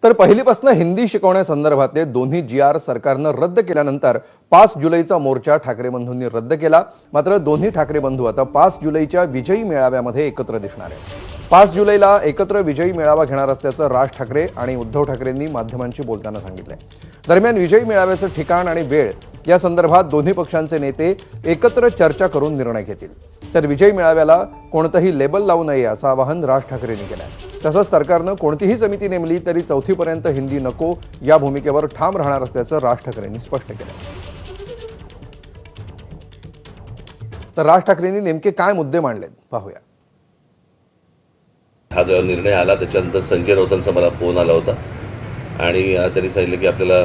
तर पहिलीपासून हिंदी शिकवण्यासंदर्भातले दोन्ही जी.आर. सरकारनं रद्द केल्यानंतर 5 जुलैचा मोर्चा ठाकरे बंधूंनी रद्द केला। मात्र दोन्ही ठाकरे बंधू आता 5 जुलैच्या विजयी मेळाव्यामध्ये एकत्र दिसणार आहेत। 5 जुलैला एकत्र विजयी मेळावा घेणार असल्याचं राज ठाकरे आणि उद्धव ठाकरेंनी माध्यमांशी बोलताना सांगितलंय। दरम्यान विजयी मेळाव्याचं ठिकाण आणि वेळ या संदर्भात दोन्ही पक्षांचे नेते एकत्र चर्चा करून निर्णय घेतील। तर विजयी मेळाव्याला कोणतंही लेबल लावू नये असं आवाहन राज ठाकरेंनी केलंय। तसंच सरकारनं कोणतीही समिती नेमली तरी चौथीपर्यंत हिंदी नको या भूमिकेवर ठाम राहणार असल्याचं राज ठाकरेंनी स्पष्ट केलं। तर राज ठाकरेंनी नेमके काय मुद्दे मांडलेत पाहूया। हा जो निर्णय आला त्याच्यानंतर संजय राऊतांचा मला फोन आला होता आणि त्यांनी सांगितलं की आपल्याला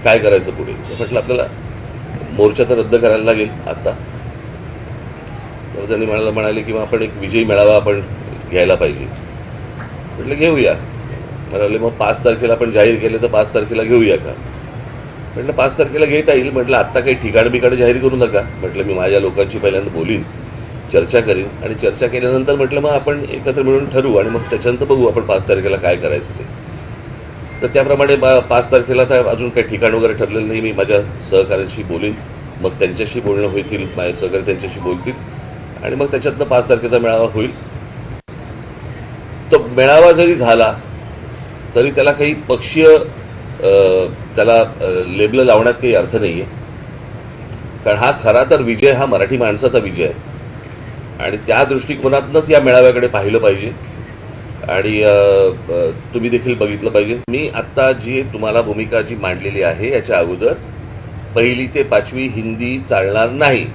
काय करायचं पुढे। म्हटलं आपल्याला मोर्चा तर रद्द करायला लागेल आता। तर त्यांनी मला म्हणाले की आपण एक विजयी मेळावा आपण घ्यायला पाहिजे। म्हटलं घेऊया। म्हणाले मग 5 तारखेला आपण जाहीर केले तर 5 तारखेला घेऊया का। म्हटलं 5 तारखेला घेता येईल। म्हटलं आत्ता काही ठिकाण बिकाण जाहीर करू नका। म्हटलं मी माझ्या लोकांशी पहिल्यांदा बोलीन, चर्चा करीन आणि चर्चा केल्यानंतर म्हटलं मग आपण एकत्र मिळून ठरवू आणि मग त्याच्यानंतर बघू आपण 5 तारखेला काय करायचं ते। तर त्याप्रमाणे 5 तारखेला तर अजून काही ठिकाण वगैरे ठरलेलं नाही। मी माझ्या सहकाऱ्यांशी बोलीन, मग त्यांच्याशी बोलणं होईल, माझे सहकारी त्यांच्याशी बोलतील आणि मग त्याच्यातनं 5 तारखेचा मेळावा होईल। तो मेळावा जरी झाला तरी त्याला काही पक्षीय त्याला लेबल लावण्यात काही अर्थ नाहीये, कारण हा खरा तर विजय हा मराठी माणसाचा विजय आहे आणि त्या दृष्टिकोनातूनच या मेळाव्याकडे पाहिलं पाहिजे आणि तुम्ही देखील बघितलं पाहिजे। मी आता जी तुम्हाला भूमिका जी मांडलेली आहे याच्या अगोदर 1ली ते 5वी हिंदी चालणार नाही।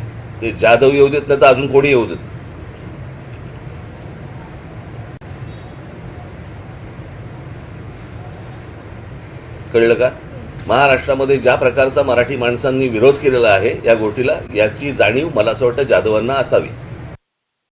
ते जाधव येऊ देत नाही तर अजून कोणी येऊ देत। कळलं का? महाराष्ट्रामध्ये ज्या प्रकारचा मराठी माणसांनी विरोध केलेला आहे या गोष्टीला, याची जाणीव मला असं वाटतं जाधवांना असावी।